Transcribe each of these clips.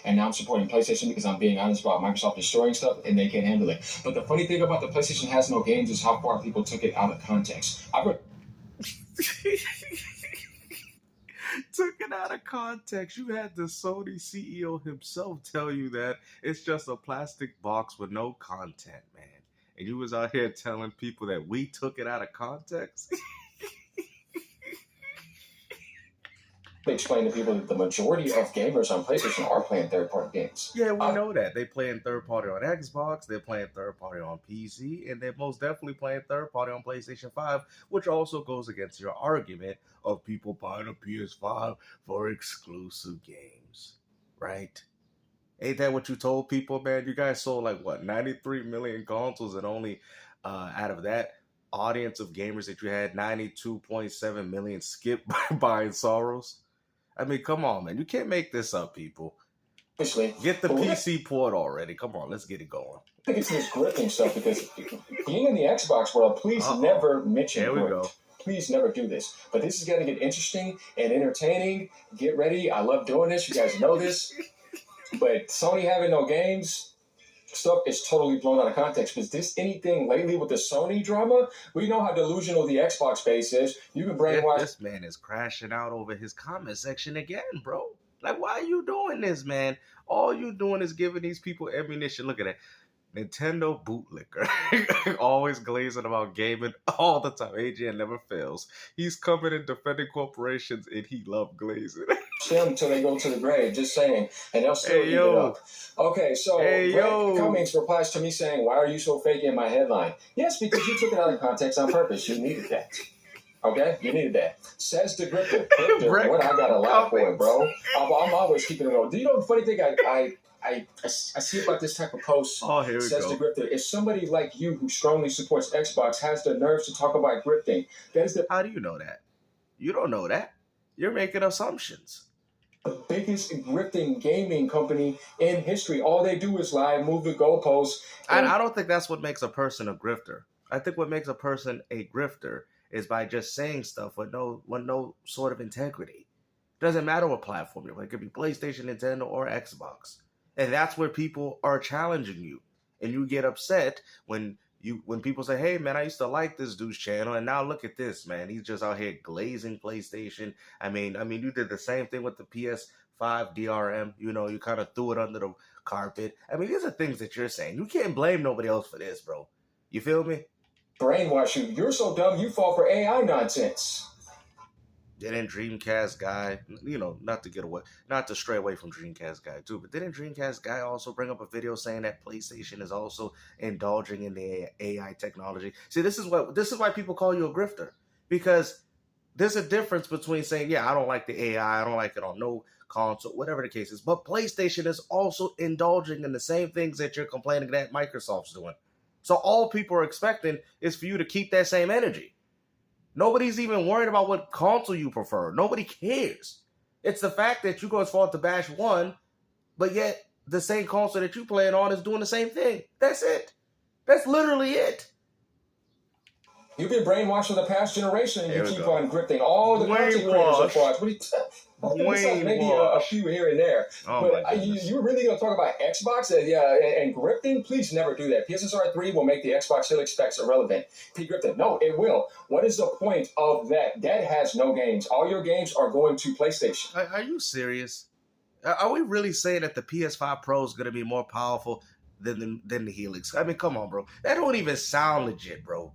and now I'm supporting PlayStation because I'm being honest about Microsoft destroying stuff and they can't handle it. But the funny thing about the PlayStation has no games is how far people took it out of context. Took it out of context. You had the Sony CEO himself tell you that it's just a plastic box with no content, man. And you was out here telling people that we took it out of context? Explain to people that the majority of gamers on PlayStation are playing third-party games. Yeah, we know that. They playing third-party on Xbox, they're playing third-party on PC, and they're most definitely playing third-party on PlayStation 5, which also goes against your argument of people buying a PS5 for exclusive games, right? Ain't that what you told people, man? You guys sold like, what, 93 million consoles, and only out of that audience of gamers that you had, 92.7 million skipped buying Sorrows? I mean, come on, man. You can't make this up, people. Get the PC port already. Come on, let's get it going. I think it's this gripping stuff because being in the Xbox world, please never mention There we go. Please never do this. But this is going to get interesting and entertaining. Get ready. I love doing this. You guys know this. But Sony having no games, stuff is totally blown out of context. Because anything lately with the Sony drama, we know how delusional the Xbox base is. You can brainwash. This man is crashing out over his comment section again, bro. Like, why are you doing this, man? All you doing is giving these people ammunition. Look at that. Nintendo bootlicker. Always glazing about gaming all the time. AJ never fails. He's coming and defending corporations, and he love glazing. Them until they go to the grave, just saying, and they'll still eat it up. Okay, so Greg Cummings replies to me saying, "Why are you so fake in my headline?" Yes, because you took it out of context on purpose. You needed that. Okay, you needed that. Says the Grifter. What I gotta laugh for it, bro. I'm always keeping it on. Do you know the funny thing I see about this type of post? Oh, here we says go. the Grifter. If somebody like you who strongly supports Xbox has the nerves to talk about grifting, that is the. How do you know that? You don't know that. You're making assumptions. The biggest grifting gaming company in history. All they do is lie, move the goalposts. I don't think that's what makes a person a grifter. I think what makes a person a grifter is by just saying stuff with no sort of integrity. Doesn't matter what platform you're on. It could be PlayStation, Nintendo, or Xbox. And that's where people are challenging you. And you get upset when people say, "Hey man, I used to like this dude's channel, and now look at this, man. He's just out here glazing PlayStation." I mean, you did the same thing with the PS5 DRM. You know, you kind of threw it under the carpet. I mean, these are things that you're saying. You can't blame nobody else for this, bro. You feel me? Brainwash you. You're so dumb, you fall for AI nonsense. Didn't Dreamcast guy, not to stray away from Dreamcast guy too, but didn't Dreamcast guy also bring up a video saying that PlayStation is also indulging in the AI technology? See, this is why people call you a grifter, because there's a difference between saying, yeah, I don't like the AI, I don't like it on no console, whatever the case is, but PlayStation is also indulging in the same things that you're complaining that Microsoft's doing. So all people are expecting is for you to keep that same energy. Nobody's even worried about what console you prefer. Nobody cares. It's the fact that you go as far to bash one, but yet the same console that you playing on is doing the same thing. That's it. That's literally it. You've been brainwashed for the past generation, and you keep on grifting all the content creators of frauds. Maybe a few here and there. Oh, but you really going to talk about Xbox and grifting? Please never do that. PSSR 3 will make the Xbox Helix specs irrelevant. Grifting. No, it will. What is the point of that? That has no games. All your games are going to PlayStation. Are you serious? Are we really saying that the PS5 Pro is going to be more powerful than the Helix? I mean, come on, bro. That don't even sound legit, bro.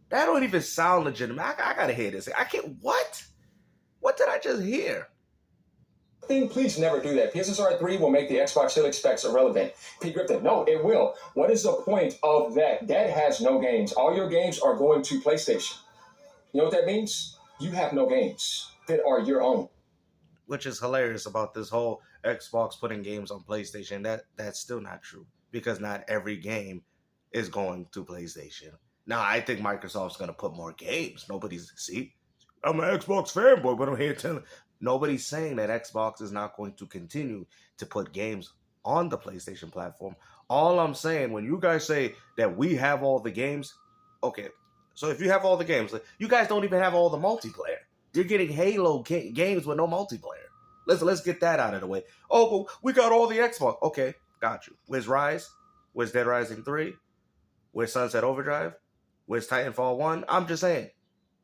That don't even sound legitimate. I gotta hear this. I can't. What? What did I just hear? Please never do that. PSSR 3 will make the Xbox Helix specs irrelevant. Grifting. No, it will. What is the point of that? That has no games. All your games are going to PlayStation. You know what that means? You have no games that are your own. Which is hilarious about this whole Xbox putting games on PlayStation. That's still not true, because not every game is going to PlayStation. Now, I think Microsoft's going to put more games. I'm an Xbox fanboy, but I'm here telling... Nobody's saying that Xbox is not going to continue to put games on the PlayStation platform. All I'm saying, when you guys say that we have all the games, okay, so if you have all the games, you guys don't even have all the multiplayer. You're getting Halo games with no multiplayer. Let's get that out of the way. Oh, but we got all the Xbox. Okay, got you. Where's Rise? Where's Dead Rising 3? Where's Sunset Overdrive? Where's Titanfall 1? I'm just saying.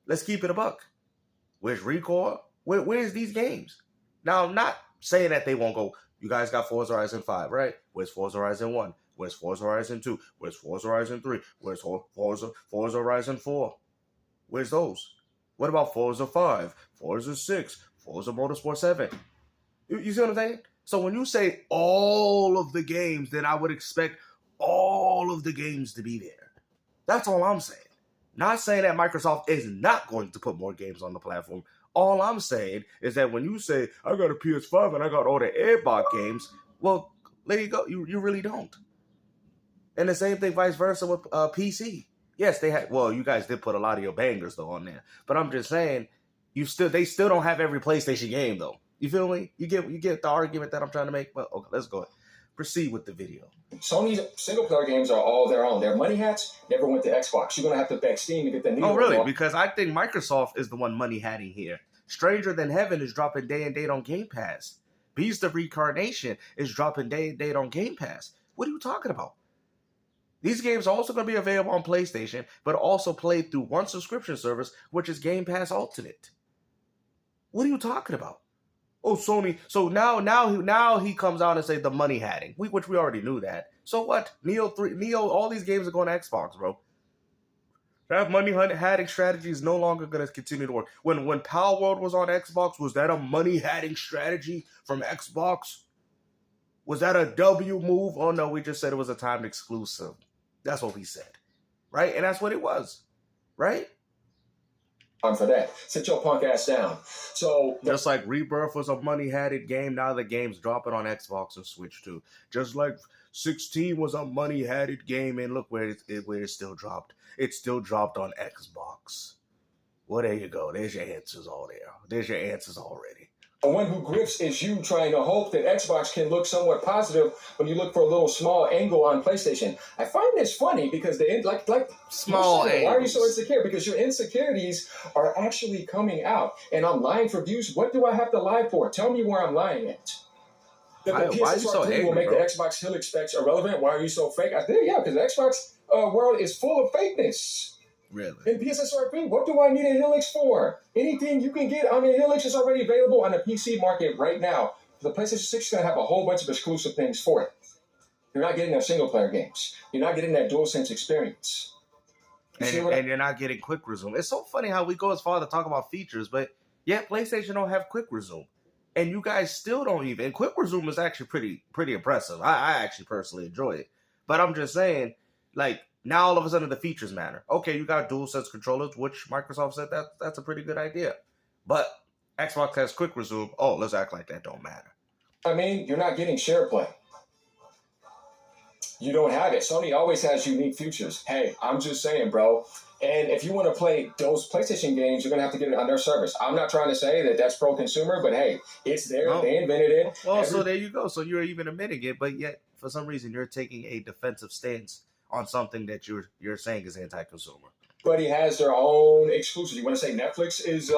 Let's keep it a buck. Where's Recore? Where's these games? Now, I'm not saying that they won't go. You guys got Forza Horizon 5, right? Where's Forza Horizon 1? Where's Forza Horizon 2? Where's Forza Horizon 3? Where's Forza Horizon 4? Where's those? What about Forza 5? Forza 6? Forza Motorsport 7? You see what I'm saying? So when you say all of the games, then I would expect all of the games to be there. That's all I'm saying. Not saying that Microsoft is not going to put more games on the platform. All I'm saying is that when you say, I got a PS5 and I got all the Airbot games, well, there you go. You really don't. And the same thing vice versa with PC. Yes, they had, well, you guys did put a lot of your bangers, though, on there. But I'm just saying, they still don't have every PlayStation game, though. You feel me? You get the argument that I'm trying to make? Well, okay, let's go ahead. Proceed with the video. Sony's single-player games are all their own. Their money hats never went to Xbox. You're going to have to beg Steam to get the needle. Oh, really? Because I think Microsoft is the one money hatting here. Stranger Than Heaven is dropping day and date on Game Pass. Beast of Reincarnation is dropping day and date on Game Pass. What are you talking about? These games are also going to be available on PlayStation, but also played through one subscription service, which is Game Pass Ultimate. What are you talking about? Oh, Sony. So now he comes out and say the money hatting, which we already knew that. So what? Neo, all these games are going to Xbox, bro. That money hatting strategy is no longer going to continue to work. When Power World was on Xbox, was that a money hatting strategy from Xbox? Was that a W move? Oh no, we just said it was a timed exclusive. That's what we said, right? And that's what it was, right? For that, sit your punk ass down. So just like Rebirth was a money-hatted game, now the game's dropping on Xbox and Switch too. Just like 16 was a money-hatted game, and look where it still dropped. It still dropped on Xbox. Well, there you go. There's your answers all there. There's your answers already. The one who grifts is you trying to hope that Xbox can look somewhat positive when you look for a little small angle on PlayStation. I find this funny because like small angles. Why are you so insecure? Because your insecurities are actually coming out, and I'm lying for views. What do I have to lie for? Tell me where I'm lying at. The PSSR 3 will make the Xbox Helix specs irrelevant. Why are you so fake? I think, yeah, because the Xbox world is full of fakeness. Really? In PSSR 3, what do I need a Helix for? Anything you can get on a Helix is already available on the PC market right now. The PlayStation 6 is going to have a whole bunch of exclusive things for it. You're not getting their single-player games. You're not getting that DualSense experience. And you're not getting quick resume. It's so funny how we go as far to talk about features, but yet PlayStation don't have quick resume. And you guys still don't even. And quick resume is actually pretty impressive. I actually personally enjoy it. But I'm just saying, like, now all of a sudden the features matter. Okay, you got DualSense controllers, which Microsoft said that's a pretty good idea. But Xbox has quick resume. Oh, let's act like that don't matter. I mean, you're not getting share play. You don't have it. Sony always has unique features. Hey, I'm just saying, bro. And if you want to play those PlayStation games, you're going to have to get it on their service. I'm not trying to say that that's pro-consumer, but hey, it's there. Well, they invented it. Well, so there you go. So you're even admitting it, but yet for some reason you're taking a defensive stance on something that you're saying is anti-consumer. But he has their own exclusives. You want to say Netflix is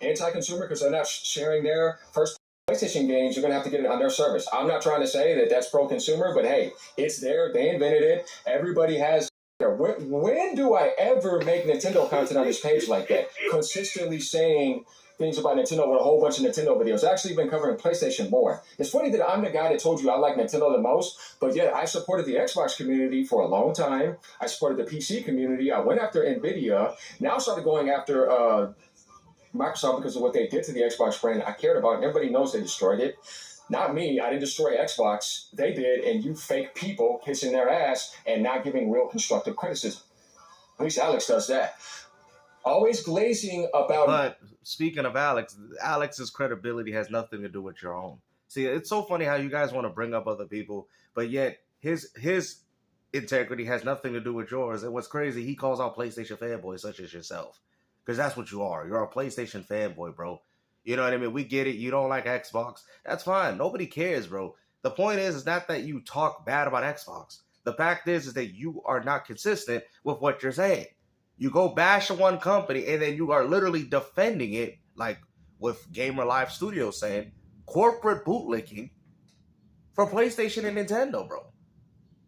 anti-consumer because they're not sharing their first PlayStation games? You're going to have to get it on their service. I'm not trying to say that that's pro-consumer, but hey, it's there. They invented it. Everybody has. When do I ever make Nintendo content on this page like that? Consistently saying things about Nintendo with a whole bunch of Nintendo videos. I've actually been covering PlayStation more. It's funny that I'm the guy that told you I like Nintendo the most, but yet I supported the Xbox community for a long time. I supported the PC community. I went after NVIDIA. Now I started going after Microsoft because of what they did to the Xbox brand. I cared about it. Everybody knows they destroyed it. Not me. I didn't destroy Xbox. They did, and you fake people kissing their ass and not giving real constructive criticism. At least Alex does that. Always glazing about... But speaking of Alex's credibility has nothing to do with your own. See, it's so funny how you guys want to bring up other people, but yet his integrity has nothing to do with yours. And what's crazy, he calls out PlayStation fanboys such as yourself. Because that's what you are. You're a PlayStation fanboy, bro. You know what I mean? We get it. You don't like Xbox. That's fine. Nobody cares, bro. The point is not that you talk bad about Xbox. The fact is that you are not consistent with what you're saying. You go bash one company and then you are literally defending it, like with Gamer Live Studios saying, corporate bootlicking for PlayStation and Nintendo, bro.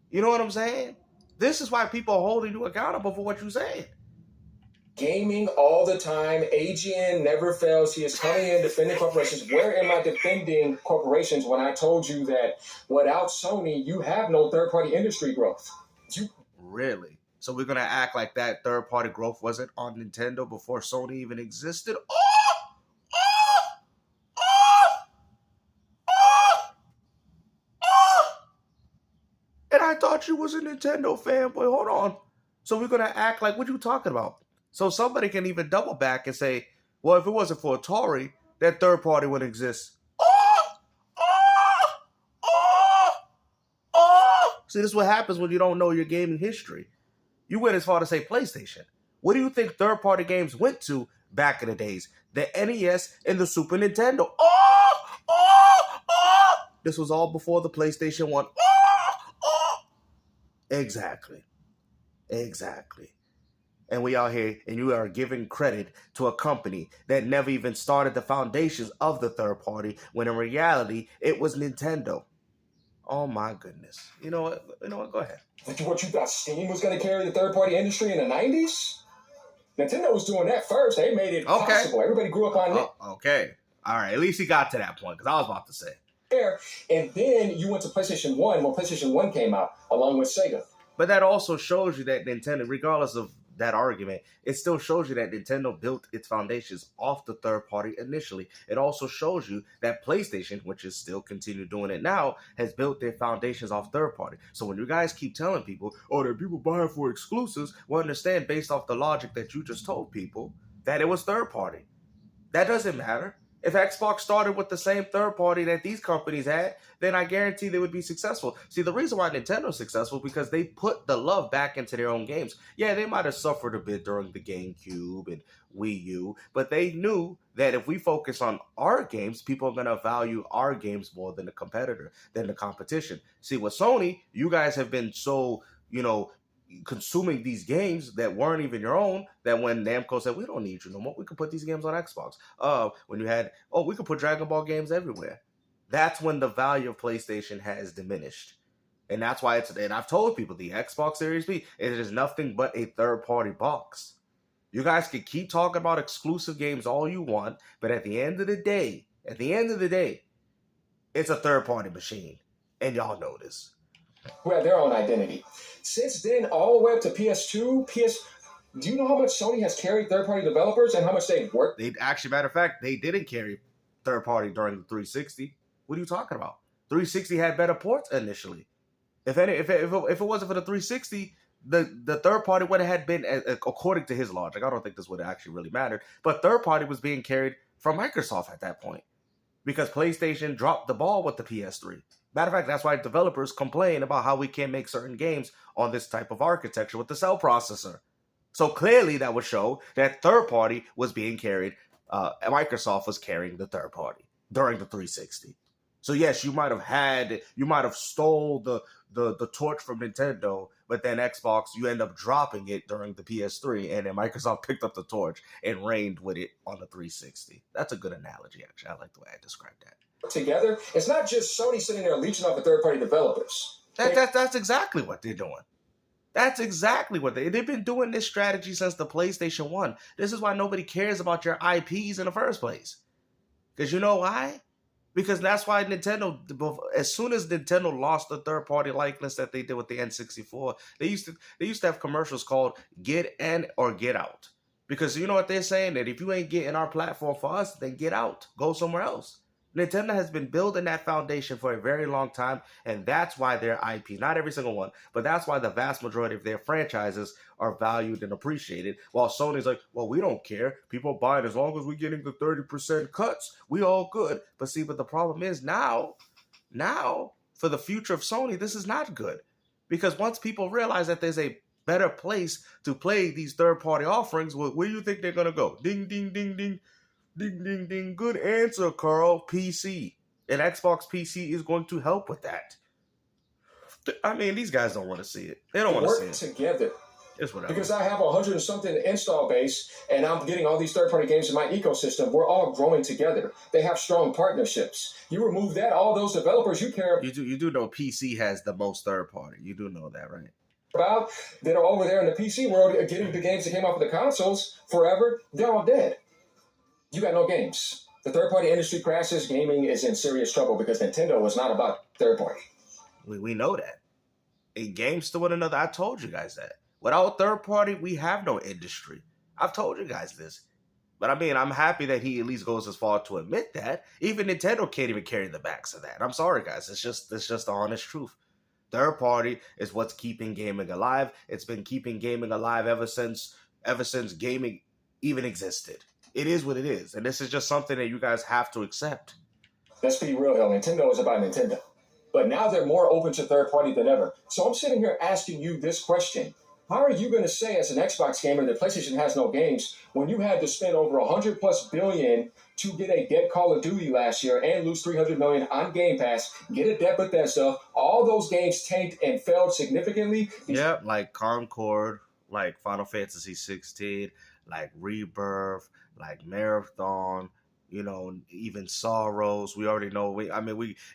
You know what I'm saying? This is why people are holding you accountable for what you said. Gaming all the time. AGN never fails. He is coming in defending corporations. Where am I defending corporations when I told you that without Sony, you have no third-party industry growth? Really? So we're going to act like that third-party growth wasn't on Nintendo before Sony even existed? And I thought you was a Nintendo fanboy. Hold on. So we're going to act like, what you talking about? So somebody can even double back and say, well, if it wasn't for Atari, that third party wouldn't exist. See, this is what happens when you don't know your gaming history. You went as far to say PlayStation. What do you think third-party games went to back in the days? The NES and the Super Nintendo. This was all before the PlayStation 1. Exactly. And we out here, and you are giving credit to a company that never even started the foundations of the third party, when in reality, it was Nintendo. Oh my goodness. You know what? Go ahead. What you thought Steam was going to carry the third-party industry in the 90s? Nintendo was doing that first. They made it possible. Everybody grew up on it. Okay. All right. At least he got to that point, because I was about to say. And then you went to PlayStation 1 when PlayStation 1 came out, along with Sega. But that also shows you that Nintendo, regardless of that argument, it still shows you that Nintendo built its foundations off the third party initially. It also shows you that PlayStation, which is still continue doing it now, has built their foundations off third party. So when you guys keep telling people, oh, that people buying for exclusives, well, understand based off the logic that you just told people that it was third party. That doesn't matter. If Xbox started with the same third party that these companies had, then I guarantee they would be successful. See, the reason why Nintendo's successful is because they put the love back into their own games. Yeah, they might have suffered a bit during the GameCube and Wii U, but they knew that if we focus on our games, people are going to value our games more than the competitor, than the competition. See, with Sony, you guys have been so, consuming these games that weren't even your own, that when Namco said, we don't need you no more, we can put these games on Xbox. When you had, we could put Dragon Ball games everywhere. That's when the value of PlayStation has diminished. And that's why and I've told people, the Xbox Series B, it is nothing but a third-party box. You guys can keep talking about exclusive games all you want, but at the end of the day, it's a third-party machine. And y'all know this. Who have their own identity. Since then, all the way up to PS2, do you know how much Sony has carried third-party developers and how much they've worked? They actually, matter of fact, they didn't carry third-party during the 360. What are you talking about? 360 had better ports initially. If it wasn't for the 360, the third party would have been, according to his logic, I don't think this would have actually really mattered, but third party was being carried from Microsoft at that point because PlayStation dropped the ball with the PS3. Matter of fact, that's why developers complain about how we can't make certain games on this type of architecture with the cell processor. So clearly that would show that third party was being carried, Microsoft was carrying the third party during the 360. So yes, you might have stole the torch from Nintendo, but then Xbox, you end up dropping it during the PS3, and then Microsoft picked up the torch and reigned with it on the 360. That's a good analogy, actually. I like the way I described that. Together, it's not just Sony sitting there leeching off the third-party developers. That's exactly what they're doing. That's exactly what they've been doing this strategy since the PlayStation 1. This is why nobody cares about your IPs in the first place. Because you know why? Because that's why Nintendo, as soon as Nintendo lost the third-party likeness that they did with the N64, they used to have commercials called "Get In or Get Out." Because you know what they're saying? That if you ain't getting our platform for us, then get out. Go somewhere else. Nintendo has been building that foundation for a very long time, and that's why their IP, not every single one, but that's why the vast majority of their franchises are valued and appreciated, while Sony's like, well, we don't care. People buy it as long as we're getting the 30% cuts. We all good. But the problem is now, for the future of Sony, this is not good. Because once people realize that there's a better place to play these third-party offerings, where do you think they're going to go? Ding, ding, ding, ding. Ding, ding, ding. Good answer, Carl. PC. And Xbox PC is going to help with that. I mean, these guys don't want to see it. They don't want to see it. Work together. It's whatever. Because I have 100 and something install base, and I'm getting all these third-party games in my ecosystem. We're all growing together. They have strong partnerships. You remove that, all those developers you care You do know PC has the most third party. You do know that, right? about that are over there in the PC world getting the games that came out of the consoles forever, they're all dead. You got no games. The third-party industry crashes. Gaming is in serious trouble because Nintendo is not about third-party. We know that. In games to one another, I told you guys that. Without third party, we have no industry. I've told you guys this. But I mean, I'm happy that he at least goes as far to admit that. Even Nintendo can't even carry the backs of that. I'm sorry, guys. It's just the honest truth. Third party is what's keeping gaming alive. It's been keeping gaming alive ever since gaming even existed. It is what it is. And this is just something that you guys have to accept. Let's be real, hell. Nintendo is about Nintendo. But now they're more open to third party than ever. So I'm sitting here asking you this question. How are you going to say as an Xbox gamer that PlayStation has no games when you had to spend over $100+ billion to get a dead Call of Duty last year and lose $300 million on Game Pass, get a dead Bethesda, all those games tanked and failed significantly? Yeah, like Concord, like Final Fantasy 16, like Rebirth, like Marathon, you know, even Sorrows. We already know.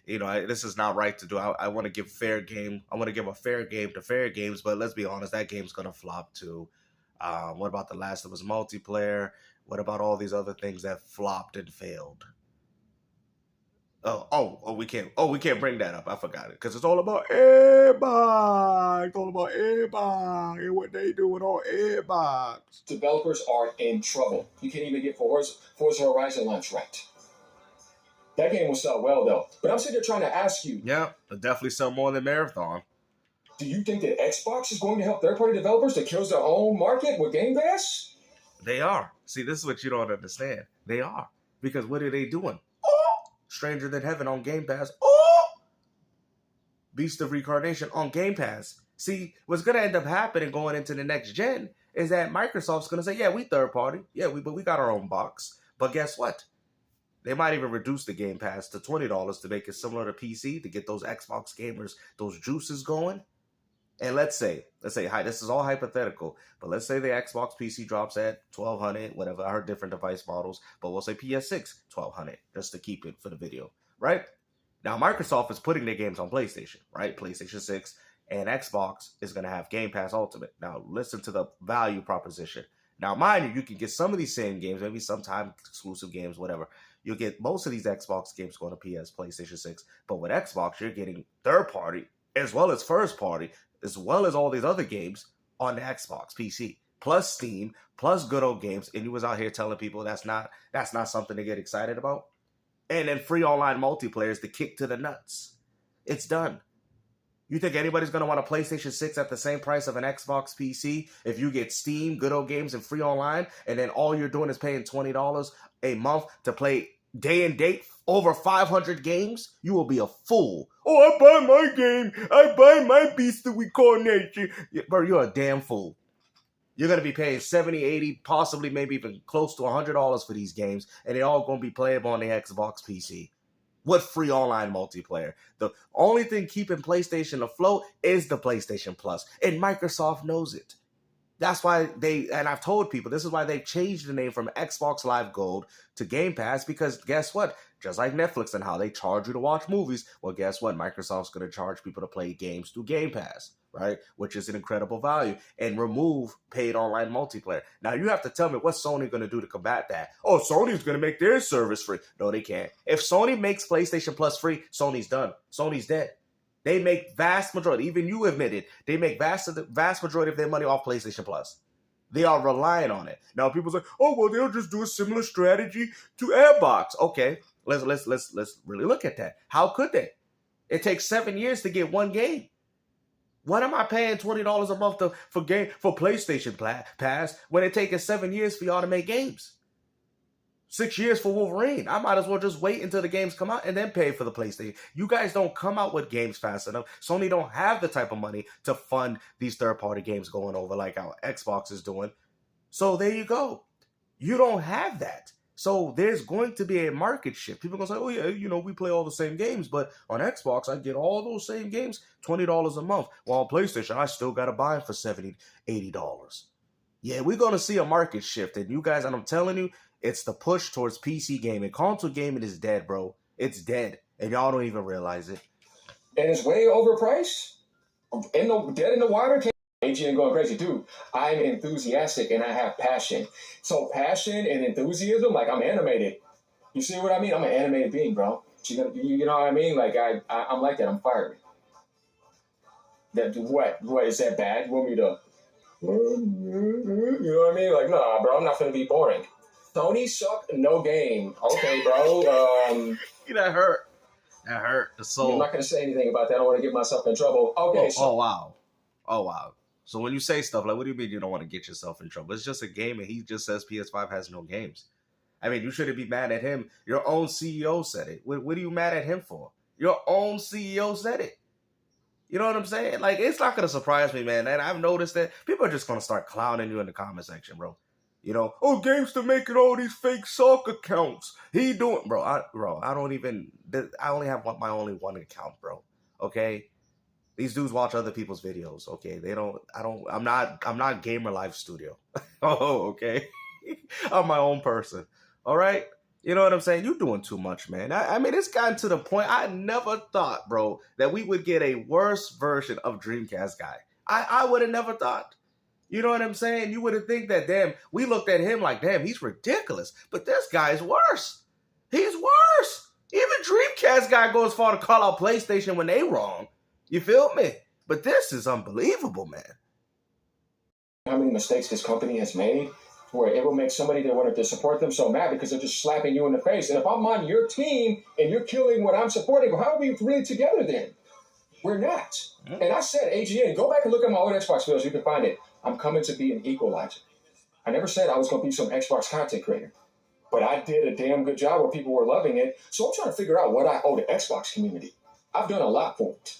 This is not right to do. I want to give fair game. I want to give a fair game to fair games, but let's be honest, that game's gonna flop too. What about The Last of Us multiplayer? What about all these other things that flopped and failed? We can't bring that up. I forgot it because it's all about Xbox. It's all about Xbox and what they doing on Xbox. Developers are in trouble. You can't even get Forza Horizon launch right. That game will sell well though. But I'm sitting here trying to ask you. Yeah, it'll definitely sell more than Marathon. Do you think that Xbox is going to help third-party developers to kill their own market with Game Pass? They are. See, this is what you don't understand. They are. Because what are they doing? Stranger Than Heaven on Game Pass. Beast of Reincarnation on Game Pass. See, what's going to end up happening going into the next gen is that Microsoft's going to say, yeah, we third party. Yeah, but we got our own box. But guess what? They might even reduce the Game Pass to $20 to make it similar to PC to get those Xbox gamers, those juices going. And let's say, hi, this is all hypothetical, but let's say the Xbox PC drops at $1,200, whatever. I heard different device models, but we'll say PS6, $1,200, just to keep it for the video, right? Now, Microsoft is putting their games on PlayStation, right? PlayStation 6 and Xbox is going to have Game Pass Ultimate. Now, listen to the value proposition. Now, mind you, you can get some of these same games, maybe sometime exclusive games, whatever. You'll get most of these Xbox games going to PlayStation 6, but with Xbox, you're getting third party as well as first party, as well as all these other games on the Xbox PC, plus Steam, plus good old games. And you was out here telling people that's not something to get excited about. And then free online multiplayer is the kick to the nuts. It's done. You think anybody's going to want a PlayStation 6 at the same price of an Xbox PC if you get Steam, good old games, and free online, and then all you're doing is paying $20 a month to play day and date over 500 games? You will be a fool. Oh, I buy my game. I buy my Beast of Reincarnation. Bro, you're a damn fool. You're going to be paying $70, $80, possibly maybe even close to $100 for these games, and they're all going to be playable on the Xbox PC with free online multiplayer. The only thing keeping PlayStation afloat is the PlayStation Plus, and Microsoft knows it. That's why and I've told people, this is why they've changed the name from Xbox Live Gold to Game Pass, because guess what? Just like Netflix and how they charge you to watch movies, well, guess what? Microsoft's going to charge people to play games through Game Pass, right? Which is an incredible value, and remove paid online multiplayer. Now, you have to tell me what's Sony going to do to combat that. Oh, Sony's going to make their service free. No, they can't. If Sony makes PlayStation Plus free, Sony's done. Sony's dead. They make vast majority, even you admitted, they make vast majority of their money off PlayStation Plus. They are relying on it. Now people say, oh, well, they'll just do a similar strategy to Xbox. Okay, let's really look at that. How could they? It takes 7 years to get one game. What am I paying $20 a month for PlayStation Pass when it takes 7 years for y'all to make games? 6 years for Wolverine. I might as well just wait until the games come out and then pay for the PlayStation. You guys don't come out with games fast enough. Sony don't have the type of money to fund these third-party games going over like our Xbox is doing. So there you go. You don't have that. So there's going to be a market shift. People are going to say, oh yeah, you know, we play all the same games, but on Xbox, I get all those same games, $20 a month. While on PlayStation, I still got to buy them for $70, $80. Yeah, we're going to see a market shift. And you guys, and I'm telling you, it's the push towards PC gaming. Console gaming is dead, bro. It's dead. And y'all don't even realize it. And it's way overpriced. Dead in the water. AGN going crazy, dude. I'm enthusiastic and I have passion. So passion and enthusiasm, like I'm animated. You see what I mean? I'm an animated being, bro. You know what I mean? Like I'm like that. I'm fired. That what is that bad? You want me to? You know what I mean? Like nah, bro. I'm not gonna be boring. Sony suck, no game. Okay, bro. That hurt. That hurt the soul. I'm not gonna say anything about that. I don't want to get myself in trouble. Okay. Oh wow. So when you say stuff like, what do you mean you don't want to get yourself in trouble? It's just a game, and he just says PS5 has no games. I mean, you shouldn't be mad at him. Your own CEO said it. What are you mad at him for? Your own CEO said it. You know what I'm saying? Like, it's not going to surprise me, man. And I've noticed that people are just going to start clowning you in the comment section, bro. You know, oh, Gamester making all these fake soccer accounts. He doing, I only have my only one account, bro. Okay? These dudes watch other people's videos, okay? I'm not Gamer Life Studio. Oh, okay? I'm my own person, all right? You know what I'm saying? You're doing too much, man. I mean, it's gotten to the point, I never thought, bro, that we would get a worse version of Dreamcast guy. I would have never thought. You know what I'm saying? You would have think that, damn, we looked at him like, damn, he's ridiculous. But this guy's worse. He's worse. Even Dreamcast guy goes far to call out PlayStation when they wrong. You feel me? But this is unbelievable, man. How many mistakes this company has made where it will make somebody that wanted to support them so mad because they're just slapping you in the face. And if I'm on your team and you're killing what I'm supporting, well, how are we really together then? We're not. Mm-hmm. And I said, AGN, go back and look at my old Xbox videos. You can find it. I'm coming to be an equalizer. I never said I was going to be some Xbox content creator. But I did a damn good job where people were loving it. So I'm trying to figure out what I owe the Xbox community. I've done a lot for it.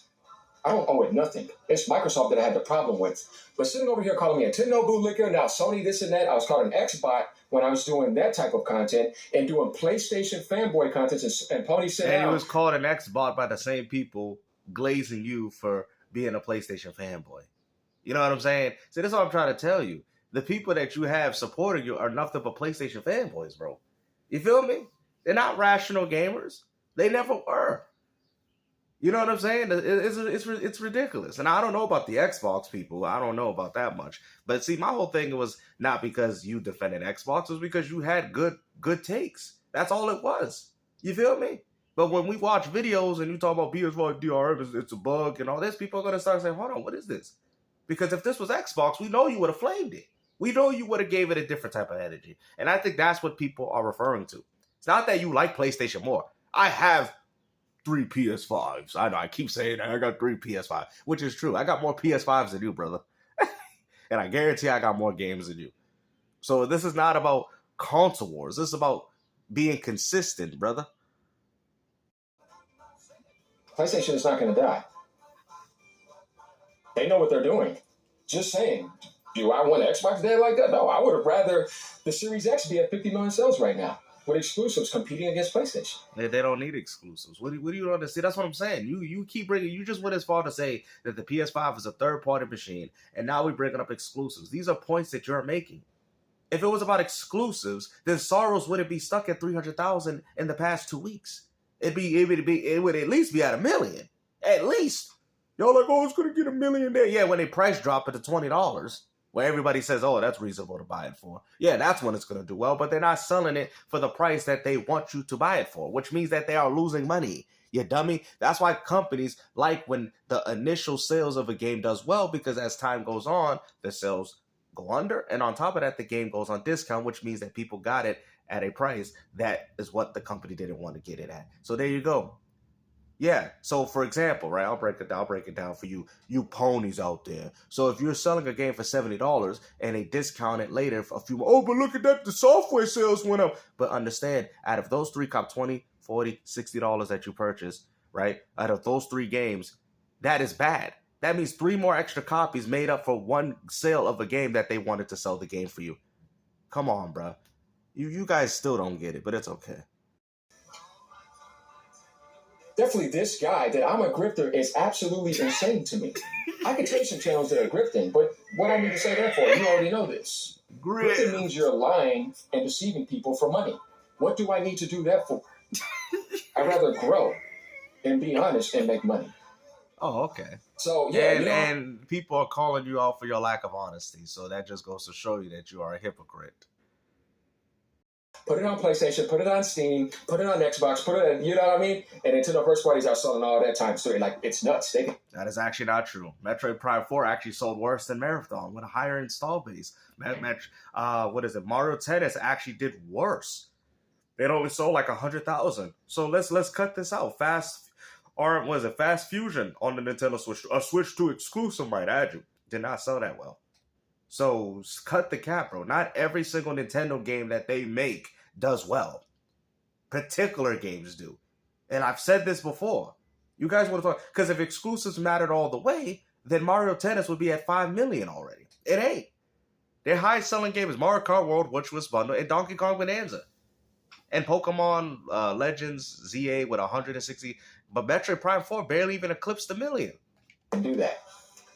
I don't owe it nothing. It's Microsoft that I had the problem with. But sitting over here calling me a Nintendo bootlicker, now Sony this and that, I was called an Xbot when I was doing that type of content and doing PlayStation fanboy content and Pony said and he was called an Xbot by the same people glazing you for being a PlayStation fanboy. You know what I'm saying? See, that's what I'm trying to tell you. The people that you have supporting you are nothing but PlayStation fanboys, bro. You feel me? They're not rational gamers. They never were. You know what I'm saying? It's ridiculous. And I don't know about the Xbox people. I don't know about that much. But see, my whole thing was not because you defended Xbox. It was because you had good takes. That's all it was. You feel me? But when we watch videos and you talk about PS5 DRM, it's a bug and all this, people are going to start saying, hold on, what is this? Because if this was Xbox, we know you would have flamed it. We know you would have gave it a different type of energy. And I think that's what people are referring to. It's not that you like PlayStation more. I have 3 PS5s. I know, I keep saying that. I got 3 PS5, which is true. I got more PS5s than you, brother. And I guarantee I got more games than you. So this is not about console wars. This is about being consistent, brother. PlayStation is not going to die. They know what they're doing. Just saying. Do I want Xbox dead like that? No, I would have rather the Series X be at 50 million sales right now. With exclusives competing against PlayStation. They don't need exclusives. What do you understand? That's what I'm saying. You keep bringing, you just went as far to say that the PS5 is a third-party machine, and now we're bringing up exclusives. These are points that you're making. If it was about exclusives, then Soros wouldn't be stuck at 300,000 in the past 2 weeks. It would at least be at 1 million. At least. Y'all like, oh, it's gonna get 1 million there. Yeah, when they price drop it to $20. Where everybody says, oh, that's reasonable to buy it for. Yeah, that's when it's going to do well, but they're not selling it for the price that they want you to buy it for, which means that they are losing money. You dummy. That's why companies like when the initial sales of a game does well, because as time goes on, the sales go under. And on top of that, the game goes on discount, which means that people got it at a price that is what the company didn't want to get it at. So there you go. Yeah, so for example, right, I'll break it down for you ponies out there. So if you're selling a game for $70 and they discount it later for a few more, oh, but look at that, the software sales went up. But understand, out of those 3 cop $20, $40, $60 that you purchased, right, out of those 3 games, that is bad. That means 3 more extra copies made up for one sale of a game that they wanted to sell the game for you. Come on, bro. You guys still don't get it, but it's okay. Definitely this guy that I'm a grifter is absolutely insane to me. I can tell you some channels that are grifting, but what I need to say that for? You already know this. Grifting means you're lying and deceiving people for money. What do I need to do that for? I'd rather grow and be honest and make money. Oh, okay. So, yeah, and people are calling you out for your lack of honesty, so that just goes to show you that you are a hypocrite. Put it on PlayStation, put it on Steam, put it on Xbox, put it on, you know what I mean? And Nintendo first parties are selling all that time too. Like, it's nuts. That is actually not true. Metroid Prime 4 actually sold worse than Marathon with a higher install base. Mario Tennis actually did worse. It only sold like 100,000. So let's cut this out. Fast Fusion on the Nintendo Switch? A Switch 2 exclusive, might add you. Did not sell that well. So cut the cap, bro. Not every single Nintendo game that they make does well. Particular games do. And I've said this before. You guys want to talk, because if exclusives mattered all the way, then Mario Tennis would be at 5 million already. It ain't. Their highest selling game is Mario Kart World, which was bundled, and Donkey Kong Bonanza. And Pokemon Legends ZA with 160. But Metroid Prime 4 barely even eclipsed 1 million. Do that.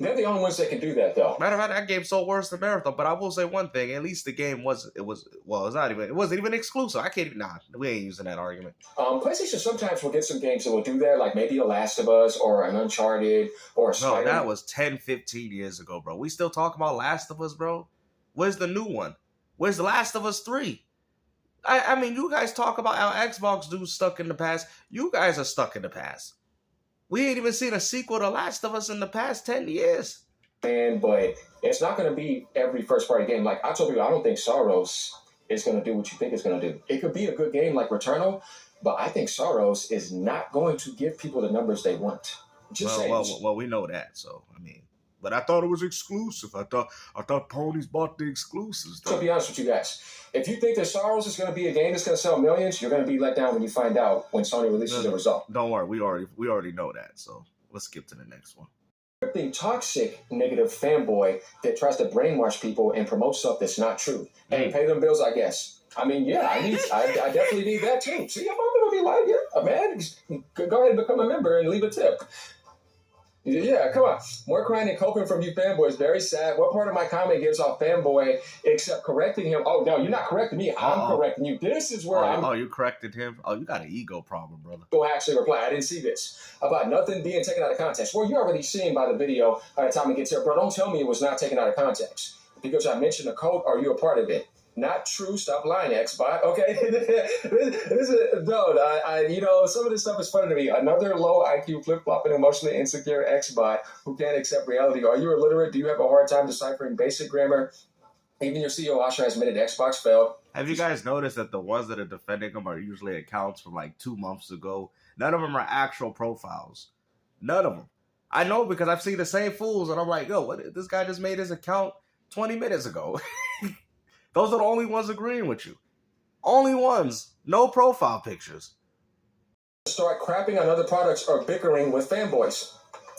They're the only ones that can do that, though. Matter of fact, that game sold worse than Marathon. But I will say one thing: at least the game wasn't even exclusive. We ain't using that argument. PlayStation sometimes will get some games that will do that, like maybe a Last of Us or an Uncharted or a Spider-Man. No, that was 10, 15 years ago, bro. We still talking about Last of Us, bro. Where's the new one? Where's The Last of Us 3? I mean, you guys talk about how Xbox dudes stuck in the past. You guys are stuck in the past. We ain't even seen a sequel to Last of Us in the past 10 years. But it's not going to be every first-party game. Like I told you, I don't think Sorrows is going to do what you think it's going to do. It could be a good game like Returnal, but I think Sorrows is not going to give people the numbers they want. Well, we know that, so, I mean. But I thought it was exclusive. I thought ponies bought the exclusives. To be honest with you guys, if you think that Sorrows is going to be a game that's going to sell millions, you're going to be let down when you find out when Sony releases the result. Don't worry, we already know that. So let's skip to the next one. The toxic, negative fanboy that tries to brainwash people and promote stuff that's not true. Hey, pay them bills, I guess. I mean, yeah, I definitely need that too. See, I'm going to be like, yeah, man, go ahead and become a member and leave a tip. Yeah, come on. More crying and coping from you fanboys. Very sad. What part of my comment gives off fanboy except correcting him? Oh, no, you're not correcting me. I'm correcting you. This is where I'm... Oh, you corrected him? Oh, you got an ego problem, brother. Go actually reply. I didn't see this. About nothing being taken out of context. Well, you're already seeing by the video by the time it gets here. Bro, don't tell me it was not taken out of context. Because I mentioned the code, are you a part of it? Not true. Stop lying, Xbot. Okay, some of this stuff is funny to me. Another low IQ, flip-flopping, emotionally insecure Xbot who can't accept reality. Are you illiterate? Do you have a hard time deciphering basic grammar? Even your CEO Asha has admitted Xbox failed. Have you guys noticed that the ones that are defending them are usually accounts from like 2 months ago? None of them are actual profiles. None of them. I know because I've seen the same fools, and I'm like, yo, what? This guy just made his account 20 minutes ago. Those are the only ones agreeing with you. Only ones. No profile pictures. Start crapping on other products or bickering with fanboys.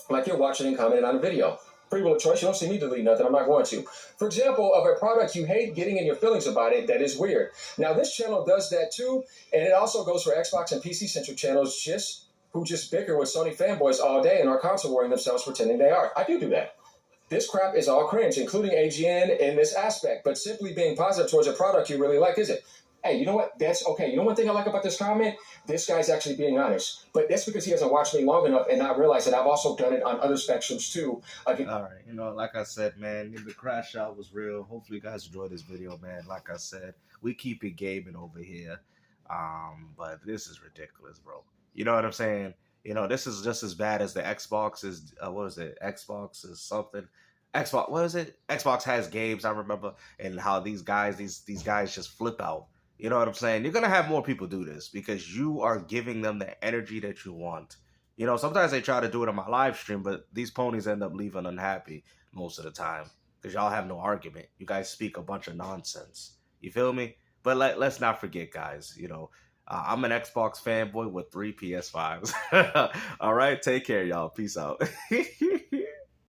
Like you're watching and commenting on a video. Free will of choice. You don't see me delete nothing. I'm not going to. For example, of a product you hate, getting in your feelings about it, that is weird. Now, this channel does that too. And it also goes for Xbox and PC-centric channels who just bicker with Sony fanboys all day and are console warring themselves pretending they are. I do that. This crap is all cringe, including AGN in this aspect, but simply being positive towards a product you really like, is it? Hey, you know what? That's okay. You know one thing I like about this comment? This guy's actually being honest. But that's because he hasn't watched me long enough and not realized that I've also done it on other spectrums too. All right. Like I said, man, the crash out was real. Hopefully you guys enjoyed this video, man. Like I said, we keep it gaming over here. But this is ridiculous, bro. You know what I'm saying? This is just as bad as the Xbox is, Xbox is something. Xbox has games, I remember, and how these guys just flip out. You know what I'm saying? You're going to have more people do this because you are giving them the energy that you want. Sometimes they try to do it on my live stream, but these ponies end up leaving unhappy most of the time because y'all have no argument. You guys speak a bunch of nonsense. You feel me? But let's not forget, guys, I'm an Xbox fanboy with 3 PS5s. All right, take care, y'all. Peace out.